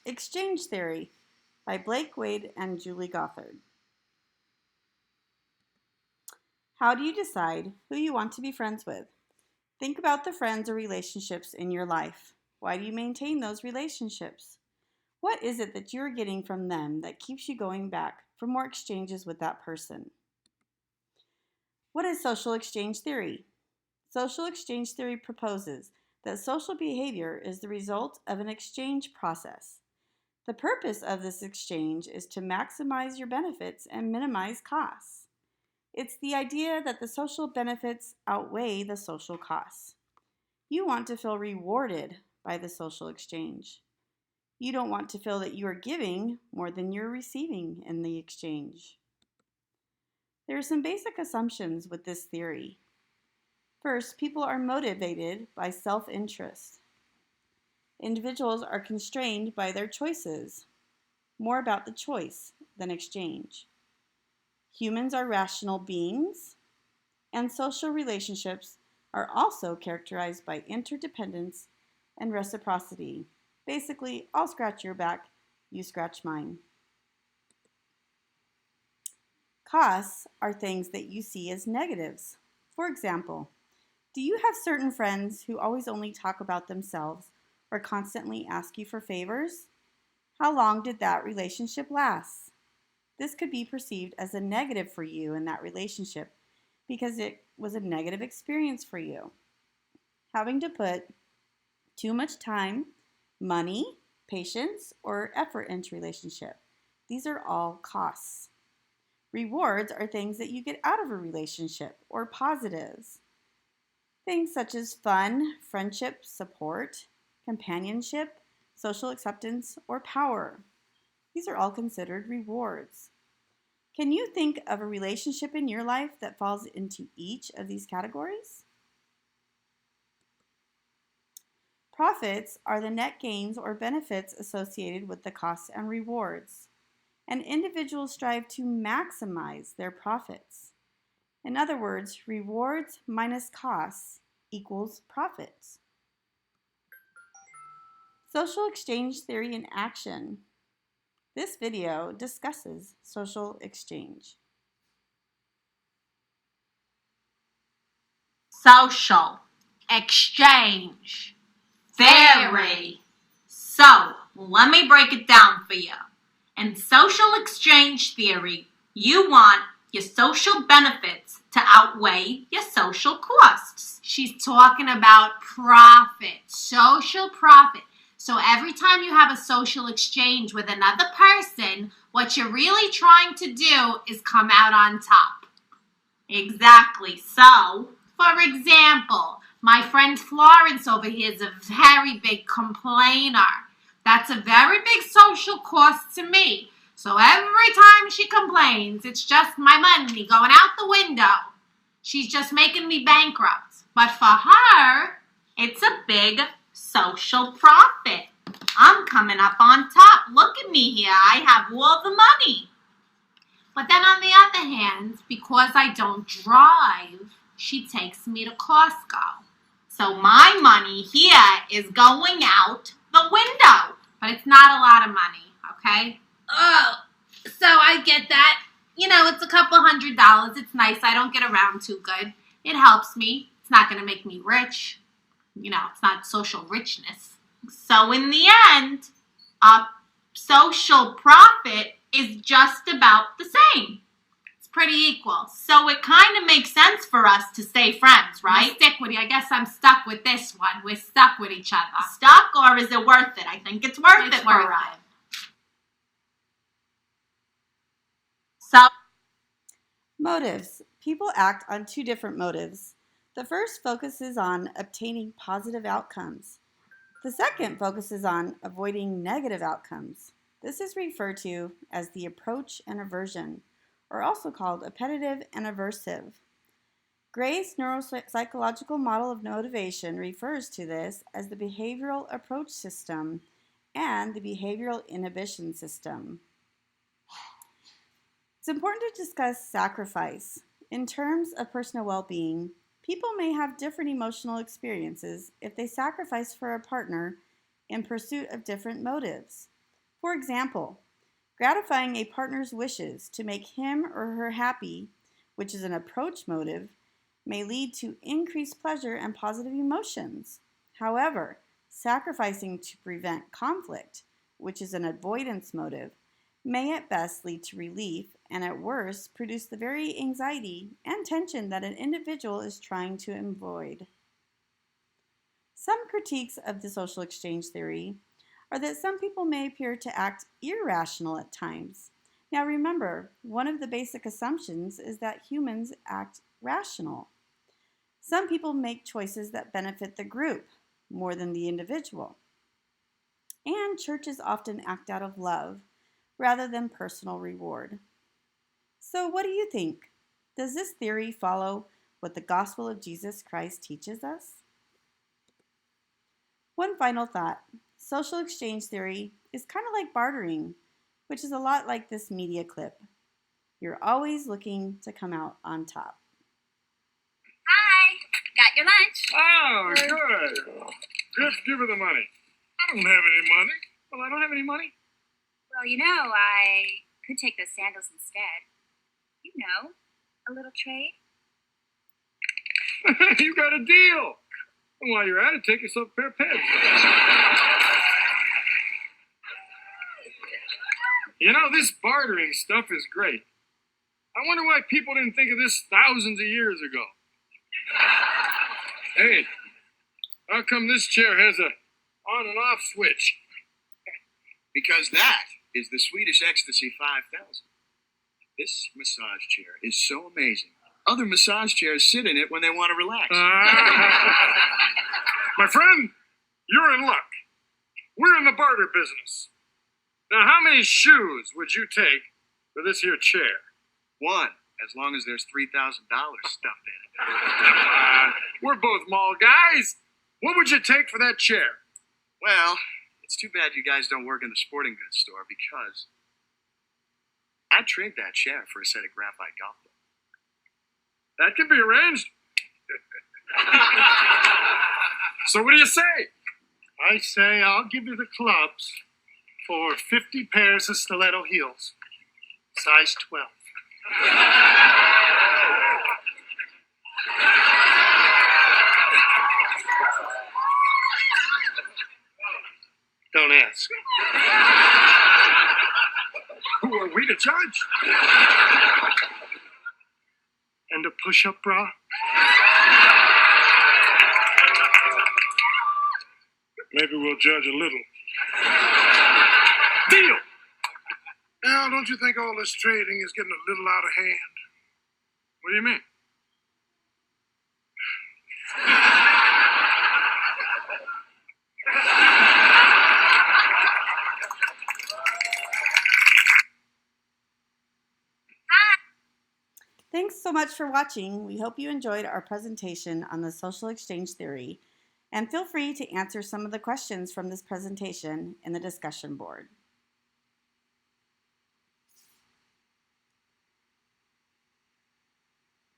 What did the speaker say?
Exchange Theory by Blake Wade and Julie Gothard. How do you decide who you want to be friends with? Think about the friends or relationships in your life. Why do you maintain those relationships? What is it that you're getting from them that keeps you going back for more exchanges with that person? What is social exchange theory? Social exchange theory proposes that social behavior is the result of an exchange process. The purpose of this exchange is to maximize your benefits and minimize costs. It's the idea that the social benefits outweigh the social costs. You want to feel rewarded by the social exchange. You don't want to feel that you are giving more than you're receiving in the exchange. There are some basic assumptions with this theory. First, people are motivated by self-interest. Individuals are constrained by their choices, more about the choice than exchange. Humans are rational beings, and social relationships are also characterized by interdependence and reciprocity. Basically, I'll scratch your back, you scratch mine. Costs are things that you see as negatives. For example, do you have certain friends who always only talk about themselves or constantly ask you for favors? How long did that relationship last? This could be perceived as a negative for you in that relationship because it was a negative experience for you. Having to put too much time, money, patience, or effort into relationship. These are all costs. Rewards are things that you get out of a relationship or positives. Things such as fun, friendship, support, companionship, social acceptance, or power. These are all considered rewards. Can you think of a relationship in your life that falls into each of these categories? Profits are the net gains or benefits associated with the costs and rewards, and individuals strive to maximize their profits. In other words, rewards minus costs equals profits. Social exchange theory in action. This video discusses social exchange. Social exchange theory. So, let me break it down for you. In social exchange theory, you want your social benefits to outweigh your social costs. She's talking about profit, social profit. So every time you have a social exchange with another person, what you're really trying to do is come out on top. Exactly. So, for example, my friend Florence over here is a very big complainer. That's a very big social cost to me. So every time she complains, it's just my money going out the window. She's just making me bankrupt. But for her, it's a big social profit. I'm coming up on top. Look at me here. I have all the money. But then on the other hand, because I don't drive, she takes me to Costco. So my money here is going out the window. But it's not a lot of money, okay? Oh, so I get that. You know, it's a couple $100. It's nice. I don't get around too good. It helps me. It's not going to make me rich. You know, it's not social richness. So in the end, social profit is just about the same. It's pretty equal. So it kind of makes sense for us to stay friends, right? Stick with you. I guess I'm stuck with this one. We're stuck with each other. Stuck, or is it worth it? I think it's worth it. Worth it. So, Motives. People act on two different motives. The first focuses on obtaining positive outcomes. The second focuses on avoiding negative outcomes. This is referred to as the approach and aversion, or also called appetitive and aversive. Gray's neuropsychological model of motivation refers to this as the behavioral approach system and the behavioral inhibition system. It's important to discuss sacrifice. In terms of personal well-being, people may have different emotional experiences if they sacrifice for a partner in pursuit of different motives. For example, gratifying a partner's wishes to make him or her happy, which is an approach motive, may lead to increased pleasure and positive emotions. However, sacrificing to prevent conflict, which is an avoidance motive, may at best lead to relief and at worst produce the very anxiety and tension that an individual is trying to avoid. Some critiques of the social exchange theory are that some people may appear to act irrational at times. Now remember, one of the basic assumptions is that humans act rational. Some people make choices that benefit the group more than the individual. And churches often act out of love rather than personal reward. So what do you think? Does this theory follow what the gospel of Jesus Christ teaches us? One final thought. Social exchange theory is kind of like bartering, which is a lot like this media clip. You're always looking to come out on top. Hi, got your lunch. Oh, good. Just give her the money. I don't have any money. Well, I don't have any money. Well, I could take those sandals instead. A little trade. You got a deal. And while you're at it, take yourself a pair of pants. This bartering stuff is great. I wonder why people didn't think of this thousands of years ago. Hey, how come this chair has a on and off switch? Because that is the Swedish Ecstasy 5000. This massage chair is so amazing. Other massage chairs sit in it when they want to relax. My friend, you're in luck. We're in the barter business. Now, how many shoes would you take for this here chair? One, as long as there's $3,000 stuffed in it. We're both mall guys. What would you take for that chair? Well, it's too bad you guys don't work in the sporting goods store because I'd trade that chair for a set of graphite golf clubs. That can be arranged. So what do you say? I say I'll give you the clubs for 50 pairs of stiletto heels, size 12. Don't ask. Who are we to judge? And a push-up bra? Maybe we'll judge a little. Deal! Now, don't you think all this trading is getting a little out of hand? What do you mean? Thanks so much for watching. We hope you enjoyed our presentation on the social exchange theory, and feel free to answer some of the questions from this presentation in the discussion board.